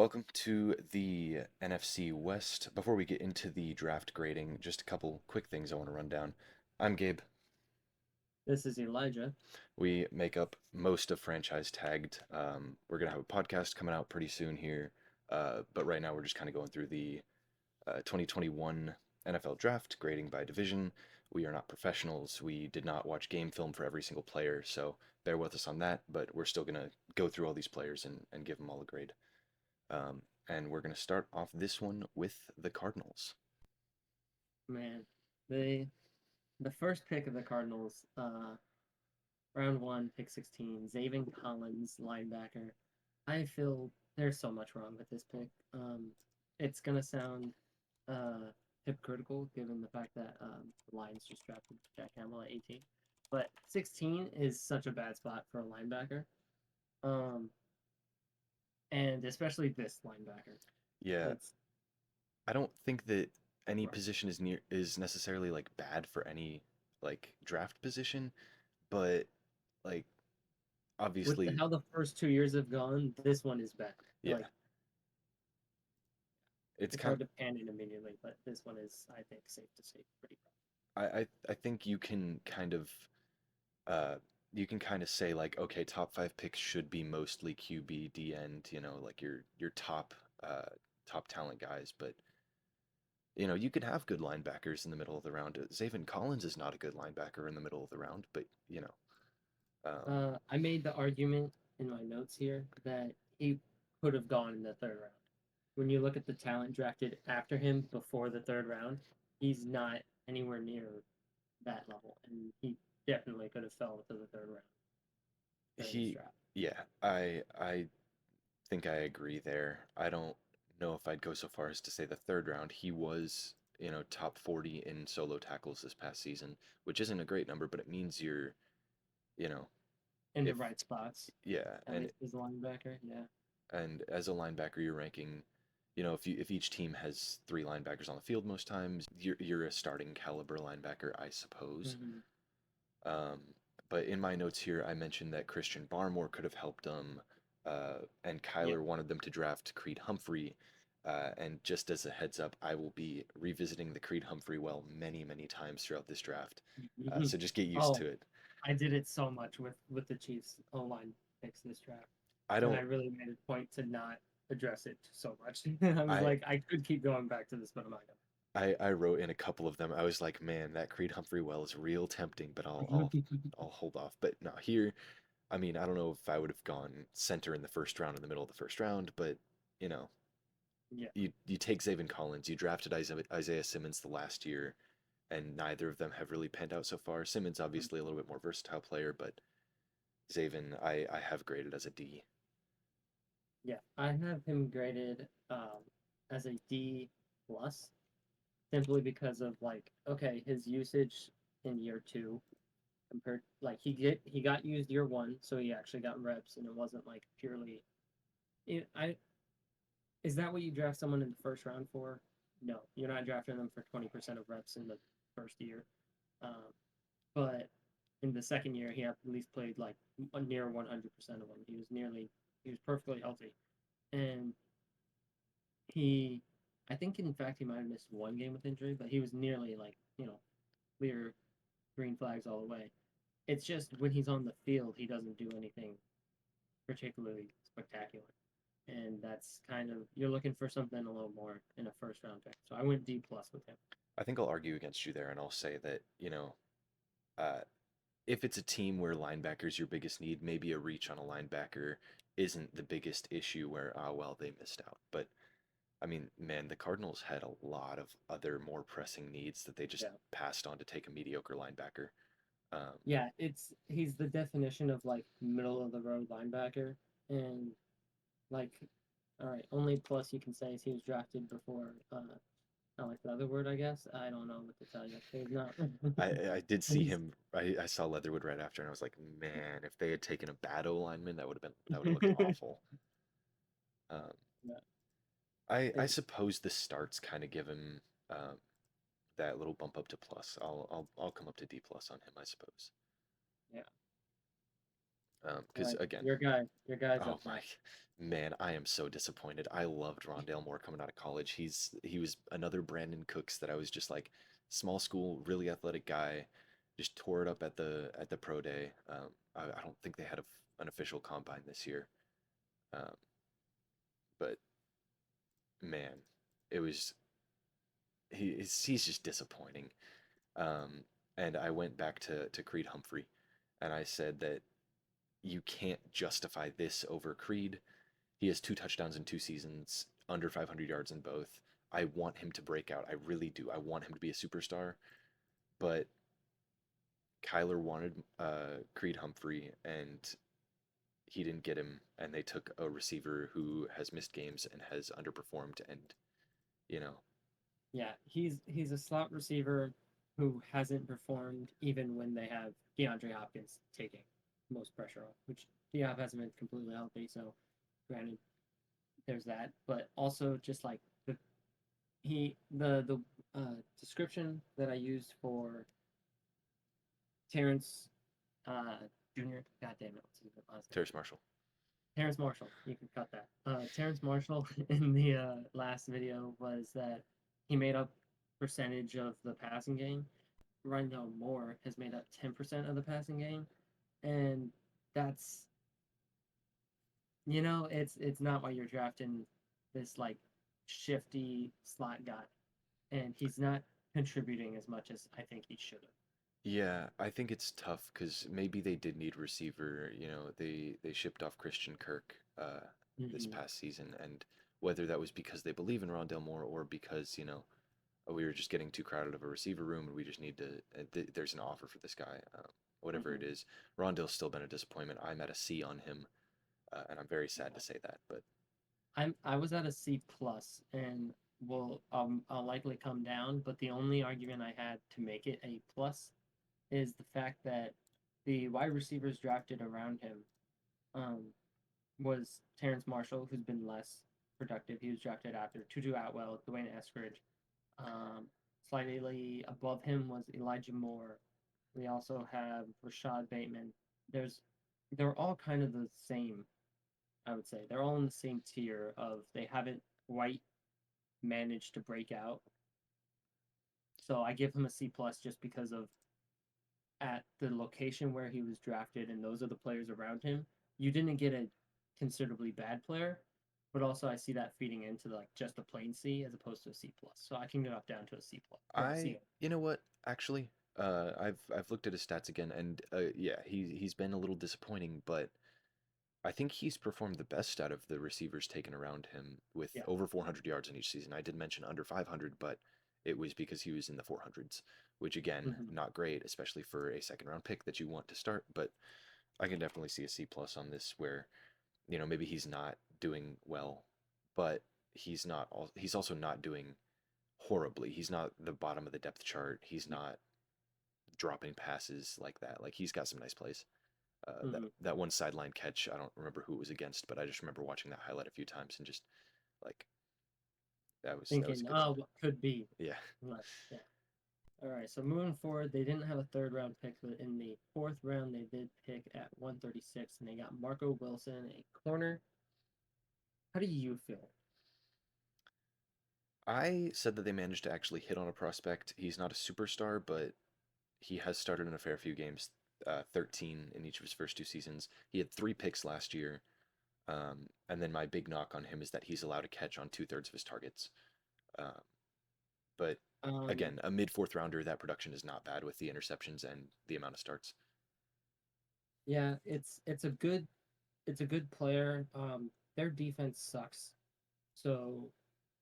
Welcome to the NFC West. Before we get into the draft grading, just a couple quick things I want to run down. I'm Gabe. This is Elijah. We make up most of Franchise Tagged. We're going to have a podcast coming out pretty soon here. But right now we're just kind of going through the 2021 NFL Draft, grading by division. We are not professionals. We did not watch game film for every single player, so bear with us on that. But we're still going to go through all these players and give them all a grade. And we're going to start off this one with the Cardinals. Man, the the first pick of the Cardinals, round one, pick 16, Zaven Collins, linebacker. I feel there's so much wrong with this pick. It's gonna sound hypocritical given the fact that the Lions just drafted Jack Hamill at 18, but 16 is such a bad spot for a linebacker, um, and especially this linebacker. Yeah, It's I don't think that any rough. position is necessarily like bad for any like draft position, but like With obviously, how the first 2 years have gone, this one is bad. yeah, Like it's it's kind hard to pan it immediately, but this one is, I think, safe to say pretty I think uh you can kind of say like okay, top 5 picks should be mostly QB, D end, like your top talent guys, but you could have good linebackers in the middle of the round. Zaven Collins is not a good linebacker in the middle of the round, but um, I made the argument in my notes here that he could have gone in the third round. When you look at the talent drafted after him before the third round, he's not anywhere near that level, and he definitely could have fell to the third round during this he, draft. yeah, I think I agree there. I don't know if I'd go so far as to say the third round. He was, top 40 in solo tackles this past season, which isn't a great number, but it means you're, you know, In the if right spots, yeah, at least as a linebacker. Yeah. and as a linebacker, you're ranking, if each team has three linebackers on the field most times, you're a starting caliber linebacker, I suppose. Mm-hmm. Um, but in my notes here, I mentioned that Christian Barmore could have helped them, and Yeah. Kyler wanted them to draft Creed Humphrey. And just as a heads up, I will be revisiting the Creed Humphrey well many, many times throughout this draft. So just get used Oh, to it. I did it so much with the Chiefs O line picks this draft, I and I don't, really made a point to not address it so much. I was I, like, I could keep going back to this, but I'm not I wrote in a couple of them. I was like, man, that Creed Humphrey well is real tempting, but I'll, gonna. I'll hold off. But no, here, I mean, I don't know if I would have gone center in the first round in the middle of the first round, but you know, Yeah. you take Zaven Collins, you drafted Isaiah Simmons the last year, and neither of them have really panned out so far. Simmons obviously a little bit more versatile player, but Zaven I have graded as a D. Yeah, I have him graded as a D plus simply because of like, okay, his usage in year two compared like he got used year one, so he actually got reps, and it wasn't like purely. I Is that what you draft someone in the first round for? No, you're not drafting them for 20% of reps in the first year. Um, but in the second year, he at least played like near 100% of them. He was perfectly healthy. And he, I think in fact, he might have missed one game with injury, but he was nearly like, clear green flags all the way. It's just when he's on the field, he doesn't do anything particularly spectacular. And that's kind of you're looking for something a little more in a first round pick. So I went D plus with him. I think I'll argue against you there, and I'll say that uh, if it's a team where linebacker's your biggest need, maybe a reach on a linebacker isn't the biggest issue where, oh, well, they missed out. But I mean, man, the Cardinals had a lot of other more pressing needs that they just Yeah. passed on to take a mediocre linebacker. Um, Yeah, he's the definition of like middle of the road linebacker, and like, all right, only plus you can say is he was drafted before. I like the other word, I guess. I don't know what to tell you. He's not. I did see He's him. I saw Leatherwood right after, and I was like, man, if they had taken a bad O lineman, that would have looked awful. Um, yeah, I it, suppose the starts kind of give him that little bump up to plus. I'll come up to D plus on him, I suppose. yeah. All Because right, again, your guy's oh up my next. man, I am so disappointed. I loved Rondale Moore coming out of college. He was another Brandon Cooks that I was just like small school, really athletic guy, just tore it up at the pro day. I don't think they had an official combine this year, um, but man, it was he's just disappointing. Um, and I went back to Creed Humphrey, and I said that you can't justify this over Creed. He has 2 touchdowns in 2 seasons, under 500 yards in both. I want him to break out. I really do. I want him to be a superstar. But Kyler wanted Creed Humphrey, and he didn't get him. And they took a receiver who has missed games and has underperformed. And you know, Yeah, he's a slot receiver who hasn't performed even when they have DeAndre Hopkins taking most pressure off, which D-Hop hasn't been completely healthy, so granted there's that. But also just like the description that I used for Terrence Jr. God damn it, what's his last name? Terrace Marshall. Terrence Marshall. You can cut that. Terrence Marshall in the last video was that he made up percentage of the passing game. Rondell Moore has made up 10% of the passing game, and that's it's not why you're drafting this like shifty slot guy, and he's not contributing as much as I think he should have. Yeah, I think it's tough because maybe they did need receiver. You know, they shipped off Christian Kirk this Mm-hmm. past season, and whether that was because they believe in Rondell Moore or because we were just getting too crowded of a receiver room and we just need to. There's an offer for this guy. Whatever it Mm-hmm. is, Rondell's still been a disappointment. I'm at a C on him, and I'm very sad to say that. But I was at a C plus, and I'll likely come down. But the only argument I had to make it A plus is the fact that the wide receivers drafted around him um, was Terrence Marshall, who's been less productive. He was drafted after Tutu Atwell, Dwayne Eskridge. Um, Slightly above him was Elijah Moore. We also have Rashad Bateman. There's they're all kind of the same. I would say they're all in the same tier of they haven't quite managed to break out. So I give him a C plus just because of at the location where he was drafted and those are the players around him. You didn't get a considerably bad player, but also I see that feeding into like just a plain C as opposed to a C plus. So I can go up down to a C plus or a C. you know what, actually, I've looked at his stats again, and yeah, he's been a little disappointing, but I think he's performed the best out of the receivers taken around him with Yeah. over 400 yards in each season. I did mention under 500, but it was because he was in the 400s, which again, Mm-hmm. not great, especially for a second round pick that you want to start. But I can definitely see a C plus on this, where maybe he's not doing well, but he's also not doing horribly. He's not the bottom of the depth chart. He's not dropping passes like that. Like he's got some nice plays. Mm-hmm. That one sideline catch, I don't remember who it was against, but I just remember watching that highlight a few times and just like that was Thinking, good. oh, what could be. Yeah. But, yeah. All right. So moving forward, they didn't have a third round pick, but in the fourth round, they did pick at 136, and they got Marco Wilson, a corner. How do you feel? I said that they managed to actually hit on a prospect. He's not a superstar, but he has started in a fair few games, 13 in each of his first 2 seasons. He had 3 picks last year. And then my big knock on him is that he's allowed to catch on 2/3 of his targets. Uh, but Um, again, a mid fourth rounder, that production is not bad with the interceptions and the amount of starts. yeah, it's a good player. Their defense sucks, so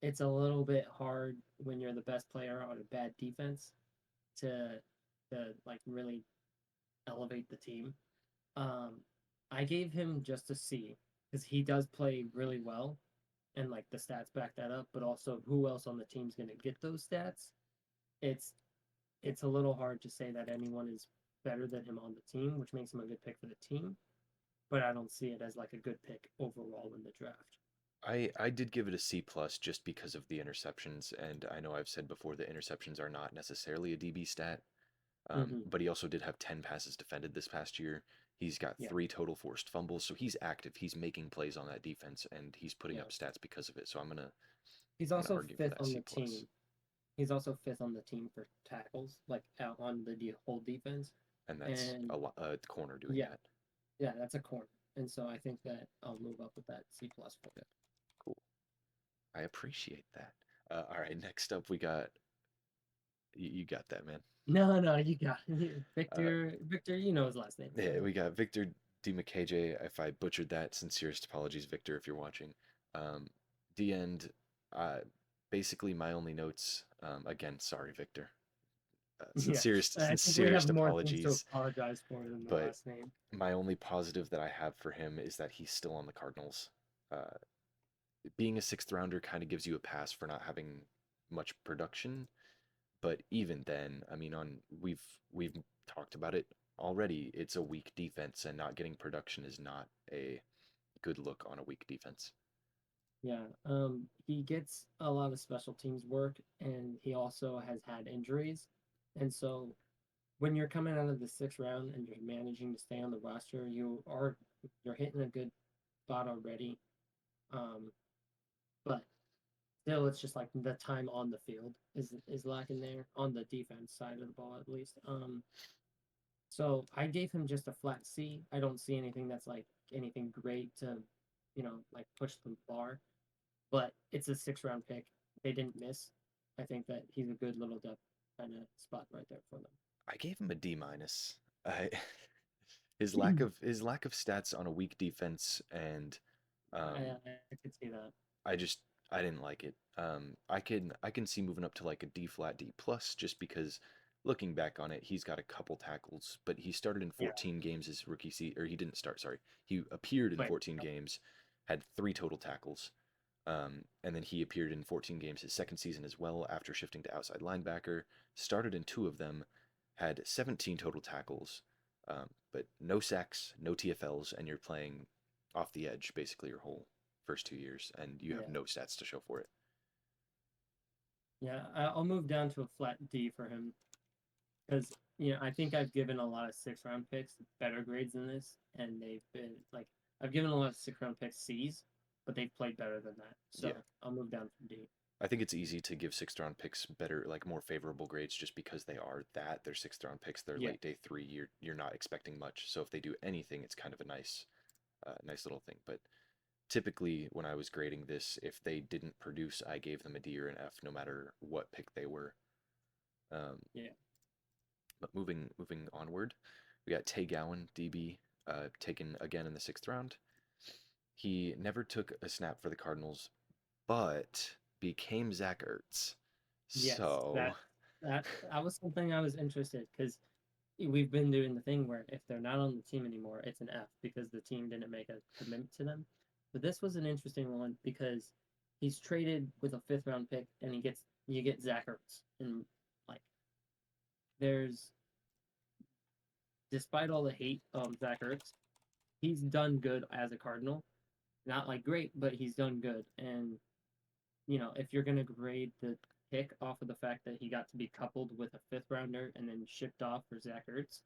it's a little bit hard when you're the best player on a bad defense to like really elevate the team. Um, I gave him just a C because he does play really well, and like the stats back that up. But also, who else on the team's gonna get those stats? It's it's a little hard to say that anyone is better than him on the team, which makes him a good pick for the team. But I don't see it as like a good pick overall in the draft. I did give it a C plus just because of the interceptions, and I know I've said before that interceptions are not necessarily a DB stat. Mm-hmm. But he also did have 10 passes defended this past year. He's got Yeah, 3 total forced fumbles, so he's active. He's making plays on that defense, and he's putting yeah. up stats because of it. So He's I'm gonna also argue for fifth that on C the plus, team. He's also fifth on the team for tackles, like out on the whole defense. and that's And a corner doing yeah, that. yeah, that's a corner. And so I think that I'll move up with that C plus for him. Cool. I appreciate that. All right, next up we got you got that, man. No, no, you got it. Uh, Victor. Victor, you know his last name. yeah, we got Victor DiMcKJ. If I butchered that, sincerest apologies, Victor, if you're watching. Um, D end. Uh, basically my only notes. Again, sorry, Victor. Yeah, I think we have Sincerest more things to apologies. apologize for than the But last name. my only positive that I have for him is that he's still on the Cardinals. Uh, Being a sixth rounder kind of gives you a pass for not having much production, but even then, I mean, on we've talked about it already. It's a weak defense, and not getting production is not a good look on a weak defense. Yeah, he gets a lot of special teams work, and he also has had injuries, and so when you're coming out of the sixth round and you're managing to stay on the roster, you're hitting a good spot already. Um, but still, it's just like the time on the field is lacking there on the defense side of the ball at least. So I gave him just a flat C. I don't see anything that's like anything great to, like push the bar. But it's a six-round pick. They didn't miss. I think that he's a good little depth kind of spot right there for I gave him a D minus. I them. his lack of stats on a weak defense, and I, um, I could see that. I just I didn't like it. I can see moving up to like a D flat D plus just because looking back on it, he's got a couple tackles, but he started in Yeah, 14 games his rookie season, or he didn't start. Sorry, he appeared in but 14 games, had 3 total tackles, and then he appeared in 14 games his second season as well after shifting to outside linebacker. Started in 2 of them, had 17 total tackles, but no sacks, no TFLs, and you're playing off the edge basically your whole first 2 years, and you have yeah, no stats to show for it. yeah. I'll move down to a flat D for him because I think I've given a lot of six-round picks better grades than this, and they've been like I've given a lot of six-round picks C's, but they've played better than that. So Yeah, I'll move down from D. I think it's easy to give sixth round picks better, like more favorable grades, just because they are that they're sixth round picks. They're Yeah, late day three. You're not expecting much, so if they do anything, it's kind of a nice little thing. But typically, when I was grading this, if they didn't produce, I gave them a D or an F, no matter what pick they were. Um, yeah, but moving onward, we got Tay Gowan, DB, taken again in the sixth round. He never took a snap for the Cardinals, but became Zach Ertz. yes. So That was something I was interested because we've been doing the thing where if they're not on the team anymore, it's an F because the team didn't make a commitment to them. But this was an interesting one because he's traded with a fifth round pick and you get Zach Ertz. And like there's despite all the hate of Zach Ertz, he's done good as a Cardinal. Not like great, but he's done good. And if you're gonna grade the pick off of the fact that he got to be coupled with a fifth rounder and then shipped off for Zach Ertz,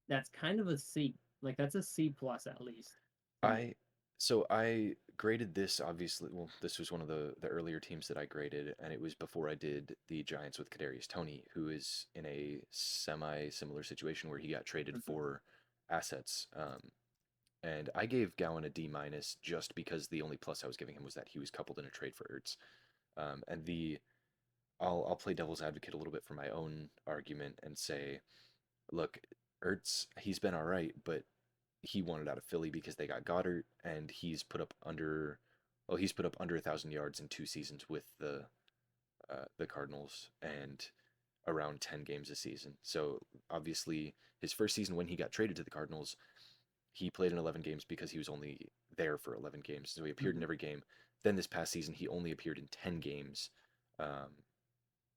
that's kind of a C. Like that's a C plus at least to me. I so I graded this obviously. Well, this was one of the earlier teams that I graded, and it was before I did the Giants with Kadarius Toney, who is in a semi similar situation where he got traded Mhm. for assets. And I gave Gowan a D minus just because the only plus I was giving him was that he was coupled in a trade for Ertz. And I'll play devil's advocate a little bit for my own argument and say, look, Ertz, he's been all right, but he wanted out of Philly because they got Goddard, and he's put up under 1,000 yards in 2 seasons with the Cardinals and around 10 games a season. So obviously, his first season when he got traded to the Cardinals, he played in 11 games because he was only there for 11 games, so he appeared in Mhm. every game. Then this past season, he only appeared in 10 games, um,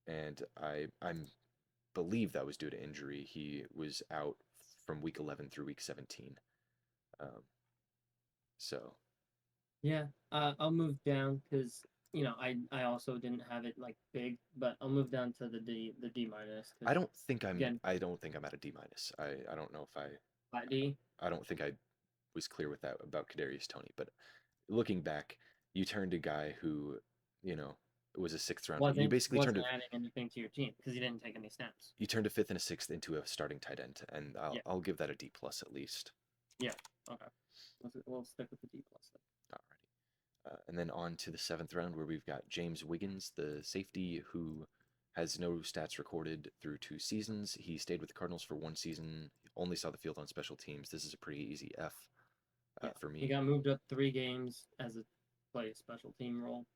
and I believe that was due to injury. He was out from week 11 through week 17. Um, so Yeah, I'll move down because I also didn't have it like big, but I'll move down to the D minus I because don't think I'm again I don't think I'm at a D minus. I don't know if I ID I don't think I was clear with that about Kadarius Toney, but looking back, you turned a guy who, you know, was a sixth round pick. You basically turned wasn't a adding anything to your team because he didn't take any snaps. you turned a fifth and a sixth into a starting tight end, and I'll Yeah, I'll give that a D plus at least. yeah. Okay, we'll stick with the D plus then. Alrighty. And then on to the seventh round where we've got James Wiggins, the safety who has no stats recorded through 2 seasons. He stayed with the Cardinals for 1 season, only saw the field on special teams. This is a pretty easy F Yeah, for he me. got moved up 3 games as a play a special team role.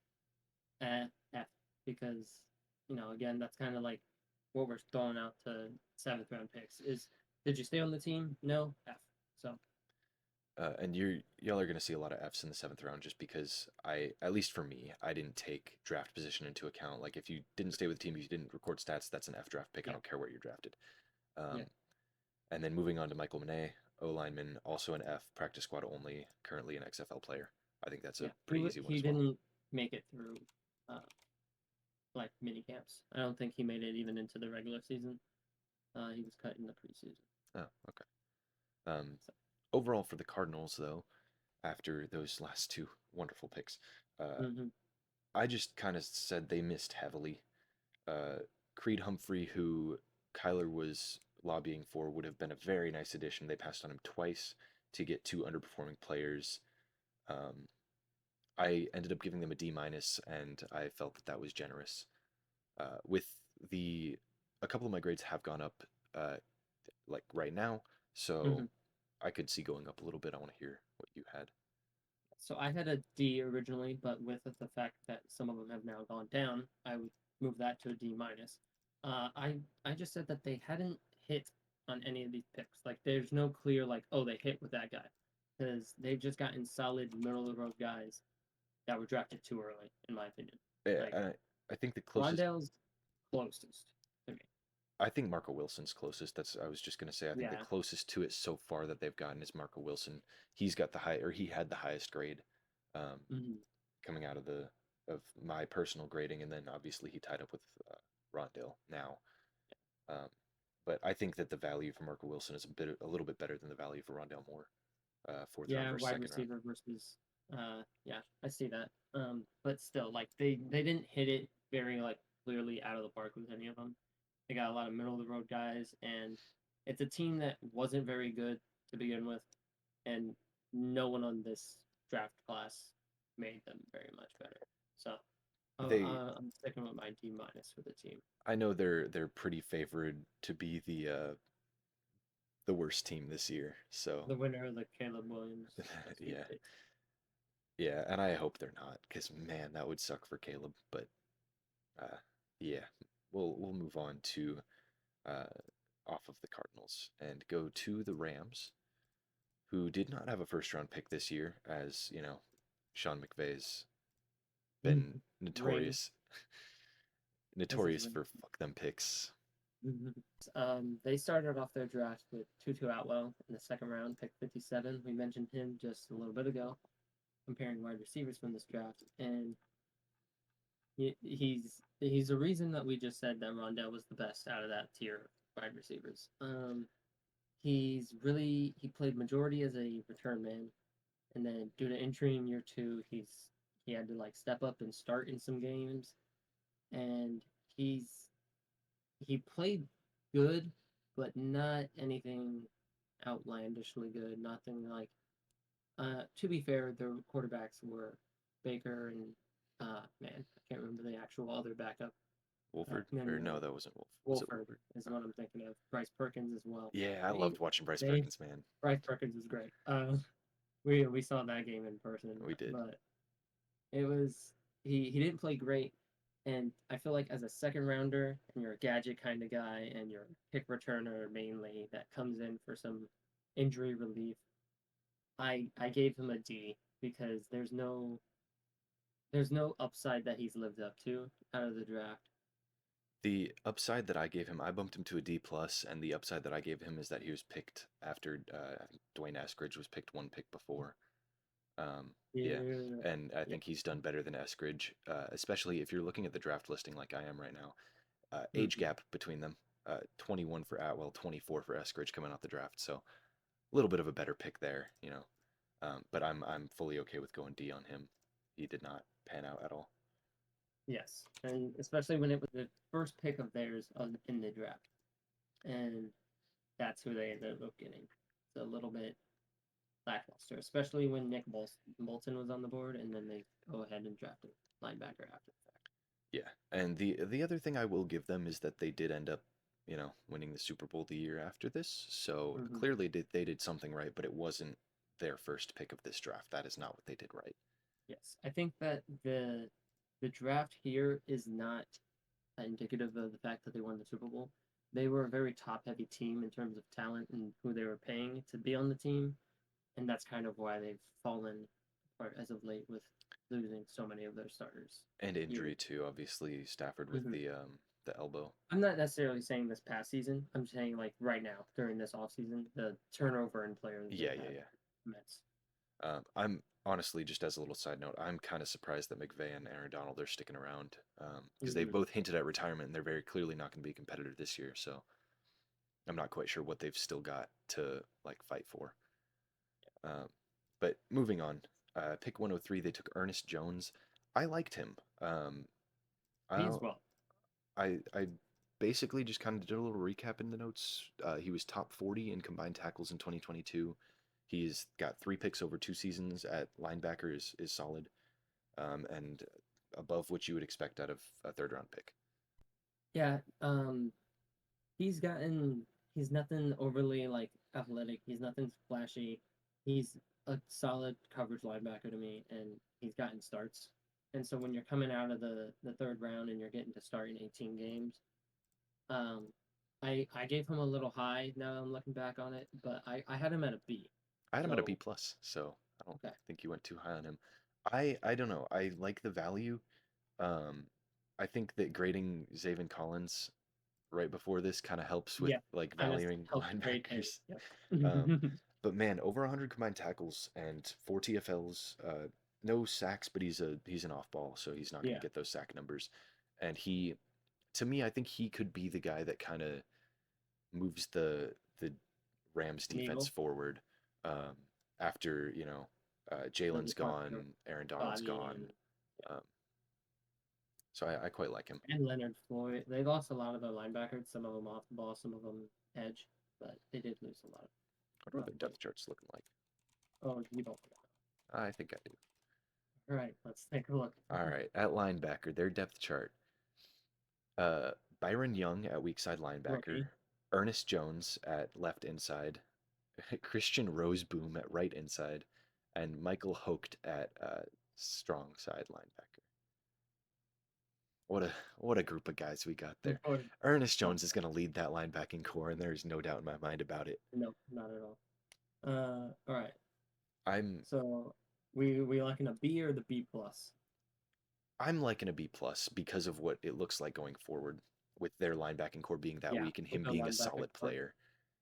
F because again that's kind of like what we're throwing out to seventh round picks is did you stay on the team? No, F. So And y'all are going to see a lot of Fs in the seventh round just because at least for me, I didn't take draft position into account. Like if you didn't stay with the team, you didn't record stats, that's an F draft pick. I yeah, don't care where you're drafted. yeah, Um, and then moving on to Michael Manet, O lineman, also an F, practice squad only, currently an XFL player. I think that's a yeah. pretty easy one He as well. didn't make it through uh, like mini camps. I don't think he made it even into the regular season. He was cut in the preseason. Oh, okay. Um, So, Overall for the Cardinals, though, after those last two wonderful picks, uh, mm-hmm, I just kind of said they missed heavily. uh, Creed Humphrey, who Kyler was lobbying for, would have been a very nice addition. They passed on him twice to get two underperforming players. Um, I ended up giving them a D minus, and I felt that that was generous. With the a couple of my grades have gone up, uh, like right now, mm-hmm. so I could see going up a little bit. I want to hear what you had. So I had a D originally, but with the fact that some of them have now gone down, I would move that to a D minus. I just said that they hadn't hit on any of these picks. Like there's no clear like oh they hit with that guy because they've just gotten solid middle of the road guys that were drafted too early in my opinion. Like I think the closest Rondell's closest to me. I think Marco Wilson's closest. I was just gonna say I think the Yeah. closest to it so far that they've gotten is Marco Wilson. He's got the high or he had the highest grade um, Mm-hmm. coming out of the of my personal grading, and then obviously he tied up with Rondale now. Um, but I think that the value for Marco Wilson is a little bit better than the value for Rondale Moore, fourth round Yeah, versus wide second round. receiver versus yeah, I see that. But still like they didn't hit it very like clearly out of the park with any of them. They got a lot of middle of the road guys and it's a team that wasn't very good to begin with and no one on this draft class made them very much better. So They I'm sticking with my D minus for the team. I know they're pretty favored to be the worst team this year. So The winner of the Caleb Williams yeah. sweepstakes. Yeah, and I hope they're not, because man, that would suck for Caleb. But uh, yeah, we'll move on to uh, off of the Cardinals and go to the Rams, who did not have a first round pick this year, as you know, Sean McVay's been Ring. This is notorious ring. for fuck them picks. They started off their draft with Tutu Atwell in the second round, pick 57. We mentioned him just a little bit ago, comparing wide receivers from this draft, and he's a reason that we just said that Rondell was the best out of that tier of wide receivers. He played majority as a return man, and then due to injury in year two, he had to like step up and start in some games, and he played good, but not anything outlandishly good. Nothing like. To be fair, the quarterbacks were Baker and man, I can't remember the actual other backup. Wolford? And Or then no, that wasn't Wolf. Was it Wolford Wolford? is what I'm thinking of. Bryce Perkins as well. Yeah, I They loved watching Bryce they Perkins, man. Bryce Perkins is great. We saw that game in person, We did. but it was he didn't play great, and I feel like as a second rounder and you're a gadget kind of guy and you're a kick returner mainly that comes in for some injury relief, I gave him a D because there's no upside that he's lived up to out of the draft. The upside that I gave him, I bumped him to a D plus, and the upside that I gave him is that he was picked after I think Dwayne Eskridge was picked one pick before. Yeah, Yeah, and I yeah, think he's done better than Eskridge, especially if you're looking at the draft listing like I am right now. Age mm-hmm. gap between them, 21 for Atwell, 24 for Eskridge coming out the draft. So little bit of a better pick there, you know. But I'm fully okay with going D on him. He did not pan out at all. Yes, and especially when it was the first pick of theirs in the draft, and that's who they ended up getting. It's a little bit lackluster, especially when Nick Bolton was on the board, and then they go ahead and draft a linebacker after the fact. Yeah, and the other thing I will give them is that they did end up, you know, winning the Super Bowl the year after this. So Hmm. clearly they did something right, but it wasn't their first pick of this draft. That is not what they did right. Yes, I think that the draft here is not indicative of the fact that they won the Super Bowl. They were a very top heavy team in terms of talent and who they were paying to be on the team, and that's kind of why they've fallen apart as of late with losing so many of their starters. And Year. injury too, obviously Stafford with Hmm. the elbow. I'm not necessarily saying this past season. I'm saying like right now during this off season, the turnover in players they've Yeah, yeah, had yeah. immense. I'm honestly, just as a little side note, I'm kind of surprised that McVay and Aaron Donald are sticking around because they've Hmm. both hinted at retirement and they're very clearly not going to be competitive this year. So I'm not quite sure what they've still got to like fight for. Um, but moving on, pick 103, they took Ernest Jones. I liked him. I He's well. I basically just kind of did a little recap in the notes. He was top 40 in combined tackles in 2022. He's got 3 picks over 2 seasons at linebacker is solid, and above what you would expect out of a third round pick. Yeah. He's gotten. He's nothing overly like athletic. He's nothing flashy. He's a solid coverage linebacker to me, and he's gotten starts. And so when you're coming out of the third round and you're getting to start in 18 games, um, I gave him a little high. Now I'm looking back on it, but I had him at a B. I had him at a B So plus, so I don't okay. think you went too high on him. I don't know. I like the value. Um, I think that grading Zaven Collins right before this kind of helps with Yeah, like kind of valuing helped grade him. linebackers. Yep. Um, but man, over 100 combined tackles and 4 TFLs. No sacks, but he's an off ball, so he's not going to Yeah. get those sack numbers. And he, to me, I think he could be the guy that kind of moves the Rams defense Needle. forward. Um, after Jalen's After gone, Aaron Donald's Bobby gone. Um, so I quite like him. and Leonard Floyd. They lost a lot of their linebackers. Some of them off the ball, some of them edge, but they did lose a lot. What are But the depth charts looking like? oh, you don't. I think I do. All right, let's take a look. All right, at linebacker, their depth chart. Uh, Byron Young at weak side linebacker, Rookie. Ernest Jones at left inside, Christian Roseboom at right inside, and Michael Hocht at strong side linebacker. What a group of guys we got there. Or, Ernest oh, Jones is going to lead that linebacking core, and there's no doubt in my mind about it. no, not at all. All right. I'm So we liking a B or the B plus? I'm liking a B plus because of what it looks like going forward with their linebacking core being that Yeah, weak and with him the being a linebacker solid core. player.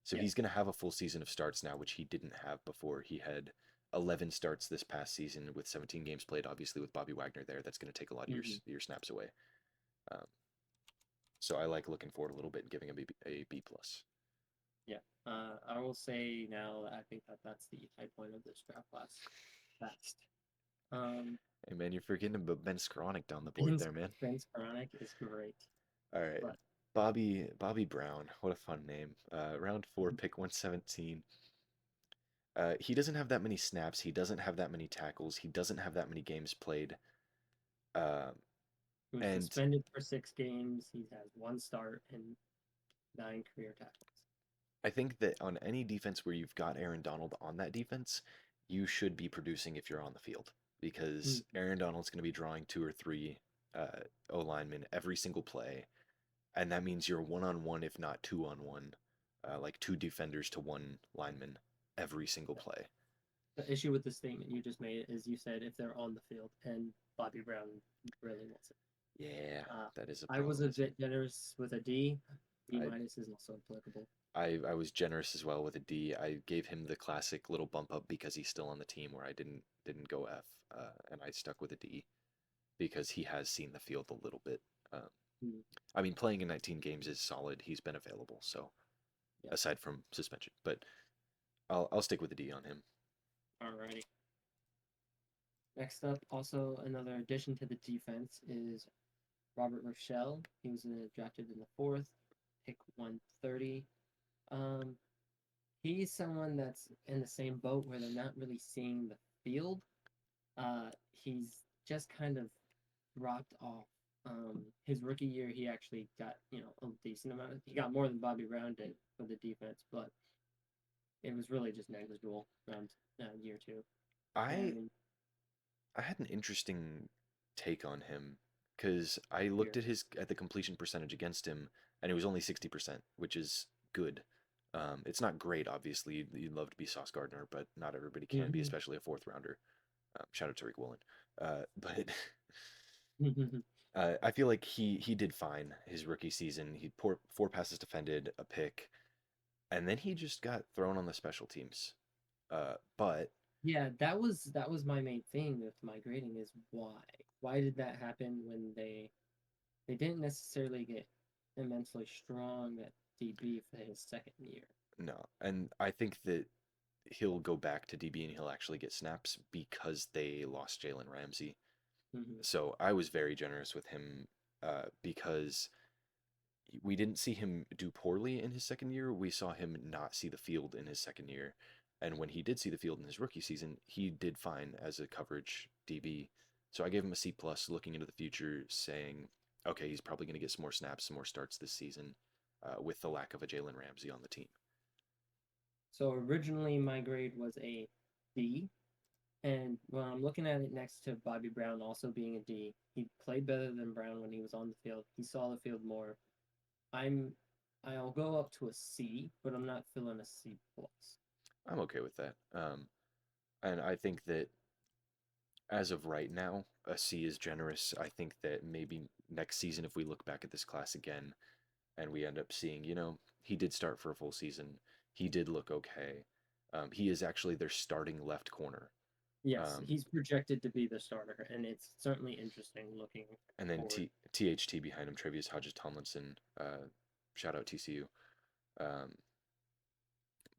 So Yeah. he's going to have a full season of starts now, which he didn't have before. He had 11 starts this past season with 17 games played. Obviously, with Bobby Wagner there, that's going to take a lot of Hmm. your snaps away. Um, so I like looking forward a little bit and giving him a B plus. Yeah. I will say now that I think that that's the high point of this draft class. Fast. Um, Hey man, you're forgetting about Ben Skowronek down the board Vince there, man. Vince Chronic is great, All right, but Bobby Brown, what a fun name. Round 4, pick 117. He doesn't have that many snaps. He doesn't have that many tackles. He doesn't have that many games played. Uh, he was and suspended for 6 games. He has one start and 9 career tackles. I think that on any defense where you've got Aaron Donald on that defense, you should be producing if you're on the field because Mm-hmm. Aaron Donald's going to be drawing 2 or 3 O linemen every single play, and that means you're 1-on-1, if not 2-on-1, like 2 defenders to 1 lineman every single play. The issue with the statement you just made is you said if they're on the field, and Bobby Brown really wants it. Yeah, Uh, that is a I was problem, a isn't it? bit generous with a D. D I minus is also applicable. I was generous as well with a D. I gave him the classic little bump up because he's still on the team where I didn't go F, and I stuck with a D because he has seen the field a little bit. Um, Mm, I mean, playing in 19 games is solid. He's been available, so yeah. aside from suspension, but I'll stick with the D on him. Alrighty. Next up, also another addition to the defense is Robert Rochelle. He was drafted in the fourth, pick 130. Um, he's someone that's in the same boat where they're not really seeing the field. He's just kind of dropped off. His rookie year, he actually got a decent amount. He got more than Bobby Brown did for the defense, but it was really just negligible around year two. I And I had an interesting take on him because I looked year, at his at the completion percentage against him, and it was only 60%, which is good. It's not great, obviously. You'd love to be Sauce Gardner, but not everybody can be, mm-hmm. especially a fourth rounder. Shout out to Rick Woolen. But I feel like he did fine his rookie season. He four passes defended, a pick, and then he just got thrown on the special teams. But Yeah, that was my main thing with my grading is why. Why did that happen when they didn't necessarily get immensely strong at DB for his second year? no, and I think that he'll go back to DB and he'll actually get snaps because they lost Jalen Ramsey. Mm-hmm. So I was very generous with him because we didn't see him do poorly in his second year. We saw him not see the field in his second year. And when he did see the field in his rookie season, he did fine as a coverage DB. So I gave him a C plus looking into the future, saying, okay, he's probably going to get some more snaps, some more starts this season with the lack of a Jalen Ramsey on the team. So originally my grade was a D, and when I'm looking at it next to Bobby Brown also being a D, he played better than Brown when he was on the field. He saw the field more. I'm I'll go up to a C, but I'm not feeling a C plus. I'm okay with that. And I think that as of right now, a C is generous. I think that maybe next season, if we look back at this class again and we end up seeing, he did start for a full season, he did look okay. He is actually their starting left corner. Yes, Um, he's projected to be the starter, and it's certainly interesting looking and then forward. THT behind him, Trevius Hodges Tomlinson. Shout out TCU. Um,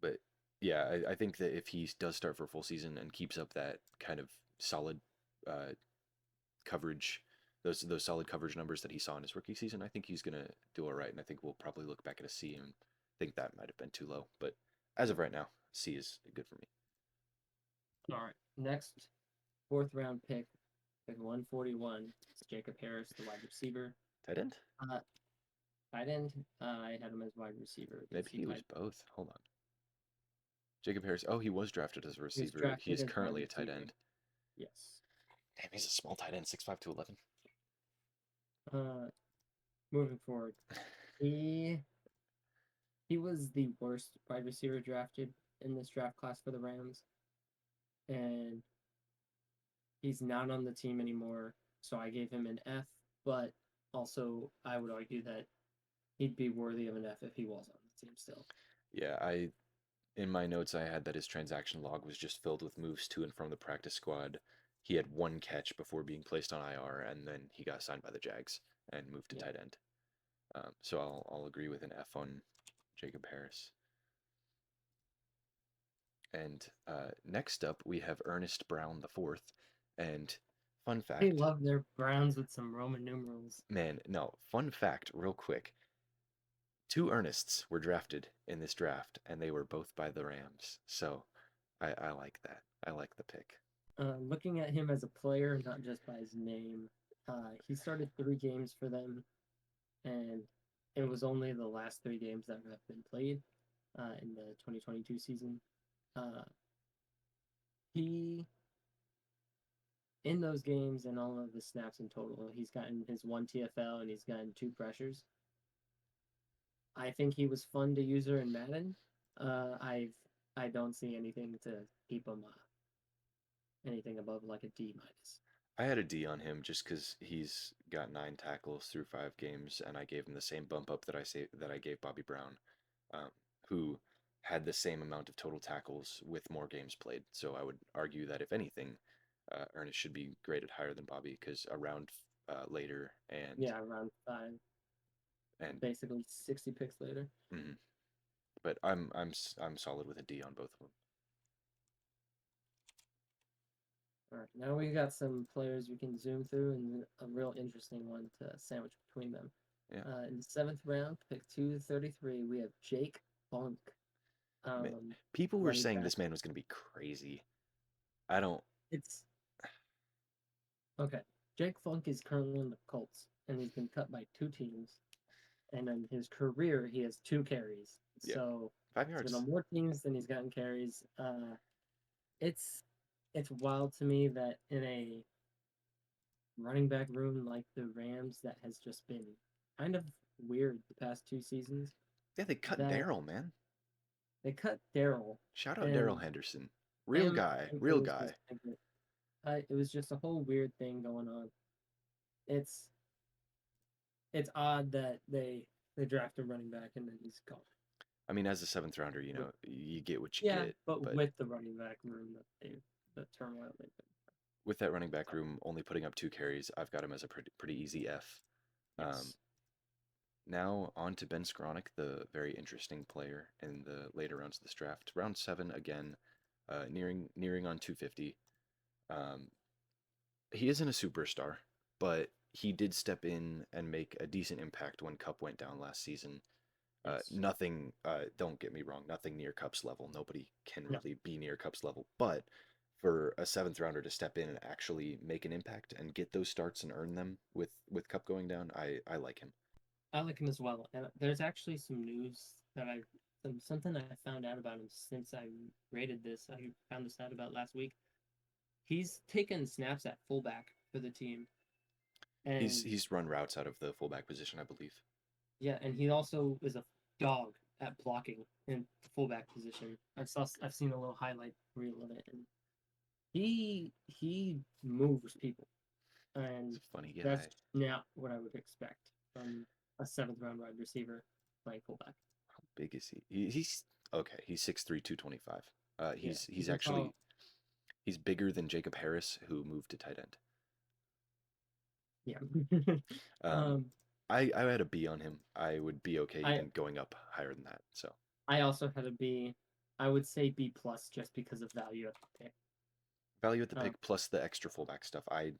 but yeah, I think that if he does start for a full season and keeps up that kind of solid uh, coverage, those solid coverage numbers that he saw in his rookie season, I think he's gonna do all right, and I think we'll probably look back at a C and think that might have been too low. But as of right now, C is good for me. All right, next fourth round pick 141. It's Jacob Harris, the wide receiver. Tight end? Uh, tight end. I had him as wide receiver because Maybe he was both. Hold on. Jacob Harris. Oh, he was drafted as a he was receiver. drafted He's as wide currently a tight receiver. end. Yes. Damn, he's a small tight end, 6'5" to 11. Uh, moving forward, he he was the worst wide receiver drafted in this draft class for the Rams, and he's not on the team anymore. So I gave him an F, but also I would argue that he'd be worthy of an F if he was on the team still. Yeah, I in my notes I had that his transaction log was just filled with moves to and from the practice squad. He had one catch before being placed on IR, and then he got signed by the Jags and moved to Yeah. tight end. So I'll agree with an F on Jacob Harris. And next up we have Ernest Brown the fourth. And fun They fact, love their Browns with some Roman numerals. man, no, fun fact, real quick. Two Ernests were drafted in this draft, and they were both by the Rams. So I like that. I like the pick. Looking at him as a player, not just by his name, he started 3 games for them, and it was only the last 3 games that have been played in the 2022 season. Uh, he, in those games and all of the snaps in total, he's gotten his 1 TFL and he's gotten 2 pressures. I think he was fun to user in Madden. I don't see anything to keep him anything above like a D minus. I had a D on him just because he's got 9 tackles through 5 games, and I gave him the same bump up that I gave Bobby Brown, um, who had the same amount of total tackles with more games played. So I would argue that if anything, Ernest should be graded higher than Bobby because a round later Yeah, around 5, and basically 60 picks later. mhm. But I'm solid with a D on both of them. All right, now we got some players we can zoom through and a real interesting one to sandwich between them. Yeah. In the seventh round, pick 233, we have Jake Funk, People were running saying back. this man was going to be crazy. I don't. It's okay. Jake Funk is currently in the Colts, and he's been cut by two teams. And in his career, he has two carries. Yeah. So Five he's been yards. on more teams than he's gotten carries. It's it's wild to me that in a running back room like the Rams that has just been kind of weird the past two seasons Yeah, they cut that Daryl, man. they cut Daryl Shout out Daryl and Henderson. Real him. guy. I think Real guy. it was just a whole weird thing going on. It's it's odd that they draft a running back and then he's gone. I mean, as a seventh rounder, you get what you Yeah, get. but But with the running back room the turmoil they've been. with that running back room only putting up 2 carries, I've got him as a pretty easy F. Um, Yes. Now on to Ben Skronik, the very interesting player in the later rounds of this draft. Round 7 again, nearing on 250. Um, he isn't a superstar, but he did step in and make a decent impact when Cup went down last season. Yes. Nothing, don't get me wrong, nothing near Cup's level. Nobody can No. really be near Cup's level. But for a seventh rounder to step in and actually make an impact and get those starts and earn them with Cup going down, I like him. I like him as well. And there's actually some news that something I found out about him since I rated this. I found this out about last week. He's taken snaps at fullback for the team, He's and he's run routes out of the fullback position, I believe. yeah, and he also is a dog at blocking in the fullback position. I've seen a little highlight reel of it, and he moves people, He's and a funny that's guy. not what I would expect from a seventh round wide receiver playing fullback. How big is he? He's okay. He's 6'3", 225. Yeah, He's he's a actually tall. he's bigger than Jacob Harris, who moved to tight end. Yeah. Um, um, I had a B on him. I would be okay I even going up higher than that. So I also had a B. I would say B plus just because of value at the pick. value at the Um, pick plus the extra fullback stuff. I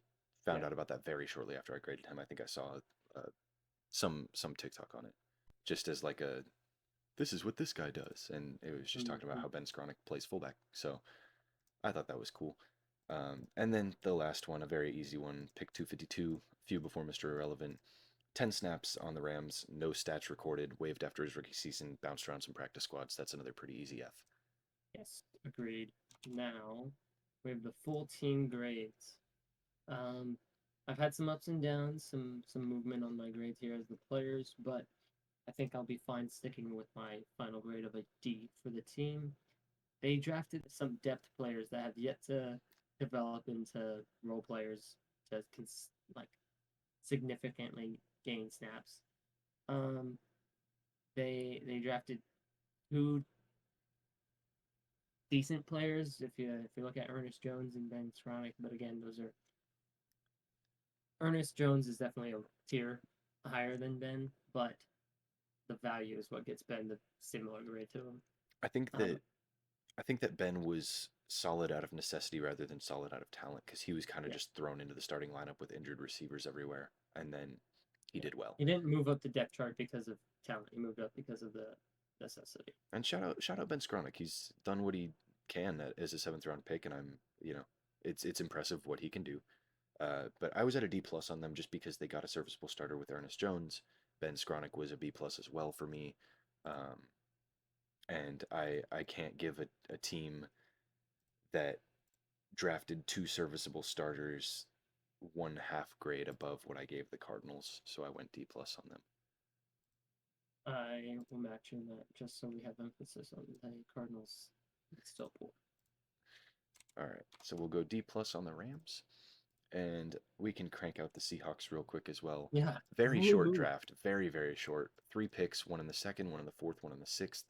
found yeah, out about that very shortly after I graded him. I think I saw some TikTok on it, just as like a this is what this guy does, and it was just talking about mhm. how Ben Skronik plays fullback. So I thought that was cool. And then the last one, a very easy one, pick 252, few before Mr. Irrelevant. 10 snaps on the Rams, no stats recorded, waived after his rookie season, bounced around some practice squads. That's another pretty easy F. Yes, agreed. Now we have the full team grades. Um, I've had some ups and downs, some movement on my grades here as the players, but I think I'll be fine sticking with my final grade of a D for the team. They drafted some depth players that have yet to develop into role players to like significantly gain snaps. Um, they drafted two decent players if you look at Ernest Jones and Ben Skronik, but again, those are Ernest Jones is definitely a tier higher than Ben, but the value is what gets Ben the similar grade to him. I think Um, that I think that Ben was solid out of necessity rather than solid out of talent because he was kind of yeah, just thrown into the starting lineup with injured receivers everywhere, and then he yeah. did well. He didn't move up the depth chart because of talent. He moved up because of the necessity. And shout out Ben Skronik. He's done what he can as a seventh round pick, and it's impressive what he can do. But I was at a D plus on them just because they got a serviceable starter with Ernest Jones. Ben Skronik was a B plus as well for me, um, and I can't give a team that drafted 2 serviceable starters 1/2 grade above what I gave the Cardinals, so I went D plus on them. I will match in that just so we have emphasis on the Cardinals. It's still poor. All right, so we'll go D plus on the Rams, and we can crank out the Seahawks real quick as well. Yeah. Very short Woo-hoo. draft, very short. 3 picks, one in the second, one in the fourth, one in the sixth.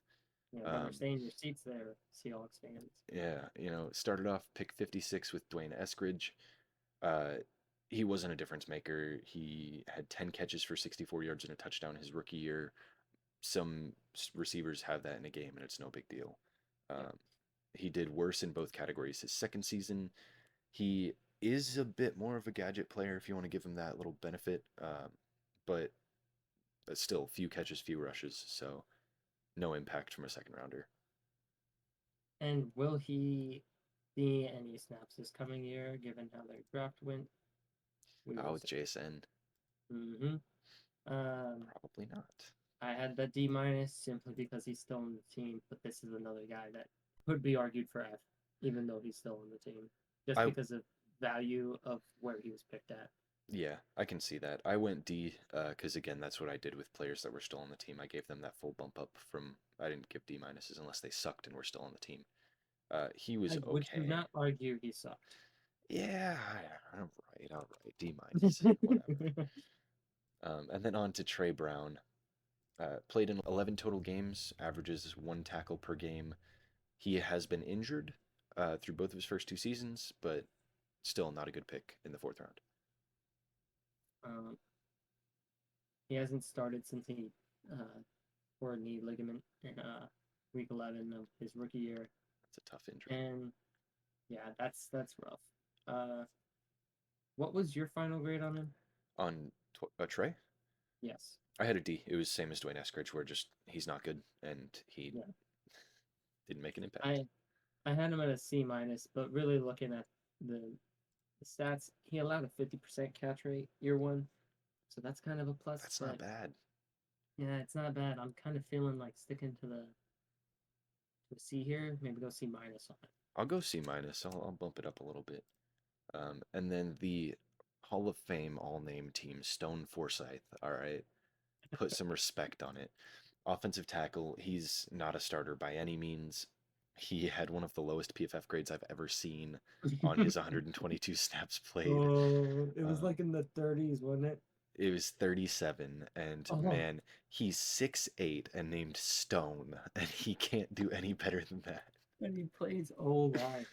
Yeah, better Um, stay in your seats there, Seahawks fans. yeah, started off pick 56 with Dwayne Eskridge. Uh, he wasn't a difference maker. He had 10 catches for 64 yards and a touchdown his rookie year. some receivers have that in a game, and it's no big deal. Yeah. Um, he did worse in both categories his second season. He is a bit more of a gadget player if you want to give him that little benefit, but still few catches, few rushes, so no impact from a second rounder. And will he see any snaps this coming year, given how their draft went? We will With see. JSN, Mm-hmm. Um, probably not. I had the D minus simply because he's still on the team, but this is another guy that could be argued for F, even though he's still on the team, just I because of value of where he was picked at. Yeah, I can see that. I went D because again, that's what I did with players that were still on the team. I gave them that full bump up from. I didn't give D minuses unless they sucked and were still on the team. He was Would you okay. not argue he sucked? Yeah, all right, D minus, whatever. And then on to Trey Brown. Played in 11 total games, averages one tackle per game. He has been injured through both of his first two seasons, but still not a good pick in the fourth round. um, he hasn't started since he tore a knee ligament in week 11 of his rookie year, That's a tough injury. and yeah, that's rough. Uh, what was your final grade on him? On Trey, Yes. I had a D. It was same as Dwayne Eskridge, where just he's not good and he Yeah. didn't make an impact. I I had him at a C minus, but really looking at the, the stats, he allowed a 50% catch rate year one, so that's kind of a plus. That's not But bad. yeah, it's not bad. I'm kind of feeling like sticking to a C here. Maybe go C minus on it. I'll go C minus. I'll bump it up a little bit. And then the Hall of Fame all name team, Stone Forsyth. All right, put some respect on it. Offensive tackle. He's not a starter by any means. He had one of the lowest PFF grades I've ever seen on his 122 snaps played. Oh, it was Um, like in the 30s, wasn't it? it was 37, and Oh, man, he's 6'8" and named Stone, and he can't do any better than that. and he plays O line.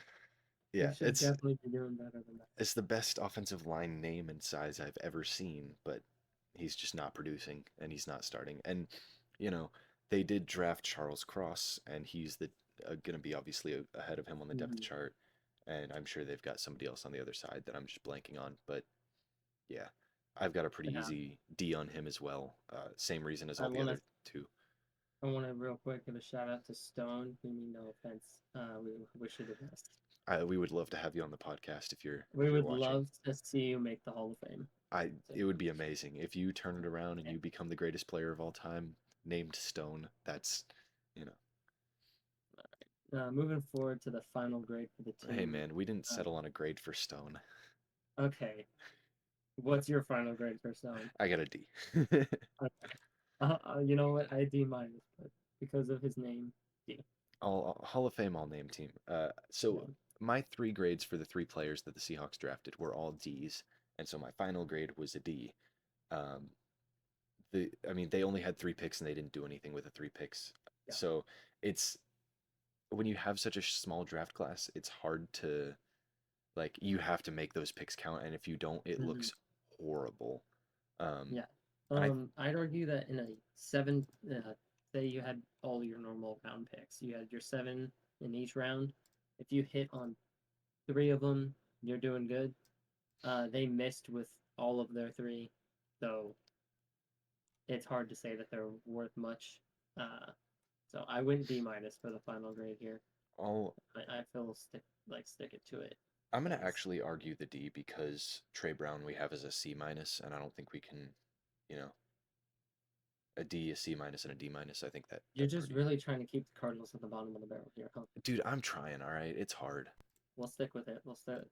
He Yeah, should definitely be doing better than that. it's the best offensive line name and size I've ever seen, but he's just not producing and he's not starting. And you know, they did draft Charles Cross, and he's the going to be obviously ahead of him on the depth Mhm. chart. And I'm sure they've got somebody else on the other side that I'm just blanking on. But yeah, I've got a pretty Yeah, easy D on him as well. Same reason as I all the want to other two. I want to real quick give a shout out to Stone. We mean no offense. We wish you the best. We would love to have you on the podcast if We you're would watching. love to see you make the Hall of Fame. So, It would be amazing if you turn it around and you become the greatest player of all time, named Stone. That's, you know, moving forward to the final grade for the hey team. man, we didn't Uh, settle on a grade for Stone. okay, what's your final grade for Stone? I got a D. Okay. You know what? I D minus, but because of his name, D. All Hall of Fame all name team. So Yeah. my three grades for the three players that the Seahawks drafted were all D's, and so my final grade was a D. Um, I mean, they only had three picks and they didn't do anything with the three picks. Yeah. So it's when you have such a small draft class, it's hard to like you have to make those picks count, and if you don't, it Mhm. looks horrible. Um, Yeah. and I I'd argue that in a seven, say you had all your normal round picks, you had your seven in each round. If you hit on three of them, you're doing good. They missed with all of their three, so it's hard to say that they're worth much. Uh, so I went D minus for the final grade here. I'll I feel stick it to it I'm gonna because actually argue the D because Trey Brown we have as a C minus, and I don't think we can, you know, a D, a C minus, and a D minus. I think that you're that's just pretty. really trying to keep the Cardinals at the bottom of the barrel here, huh? Dude, I'm trying. All right, it's hard. We'll stick with it.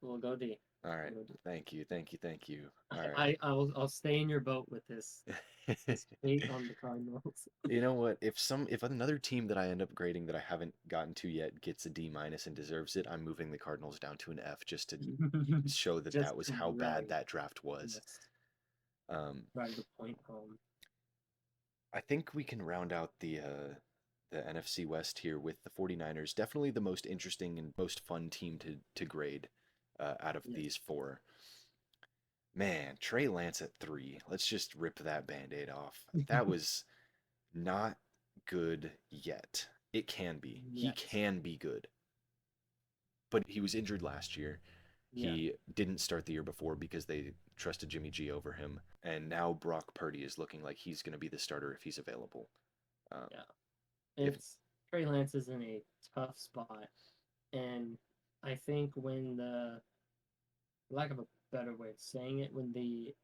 We'll go D. All right, We'll go D. thank you, thank you, thank you. All I'll stay in your boat with right. this hate on the Cardinals. You know what? If another team that I end up grading that I haven't gotten to yet gets a D minus and deserves it, I'm moving the Cardinals down to an F just to show that Just that was to how bad drive that draft was. yes, Um, drive the point home. I think we can round out the NFC West here with the 49ers. Definitely the most interesting and most fun team to grade out of Yes. these four. Man, Trey Lance at 3. Let's just rip that band-aid off. That was Not good yet. It can be. He Yet. can be good. But he was injured last year. Yeah. He didn't start the year before because they trusted Jimmy G over him. And now Brock Purdy is looking like he's going to be the starter if he's available. Um, Yeah. if It's Trey Lance is in a tough spot, and I think when the lack of a better way of saying it, when the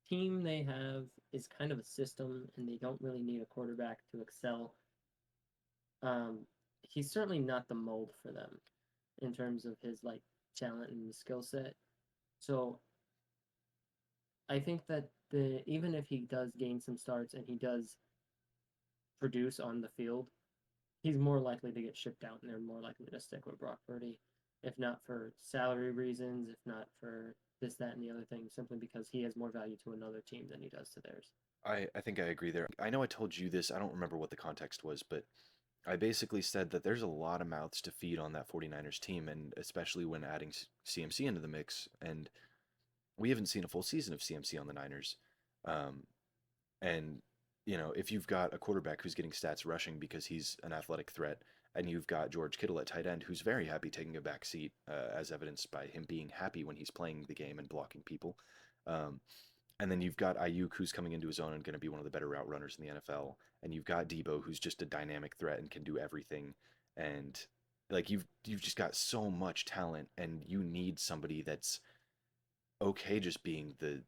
team they have is kind of a system and they don't really need a quarterback to excel, um, he's certainly not the mold for them in terms of his like talent and skill set. So I think that the even if he does gain some starts and he does produce on the field, he's more likely to get shipped out and they're more likely to stick with Brock Purdy, if not for salary reasons, if not for this, that, and the other thing, simply because he has more value to another team than he does to theirs. I think I agree there. I know I told you this. I don't remember what the context was, but I basically said that there's a lot of mouths to feed on that 49ers team, and especially when adding CMC into the mix. And we haven't seen a full season of CMC on the Niners. Um, and, if you've got a quarterback who's getting stats rushing because he's an athletic threat, and you've got George Kittle at tight end who's very happy taking a back seat, as evidenced by him being happy when he's playing the game and blocking people. Um, and then you've got Ayuk, who's coming into his own and going to be one of the better route runners in the NFL. And you've got Debo, who's just a dynamic threat and can do everything. And like you've just got so much talent, and you need somebody that's okay just being the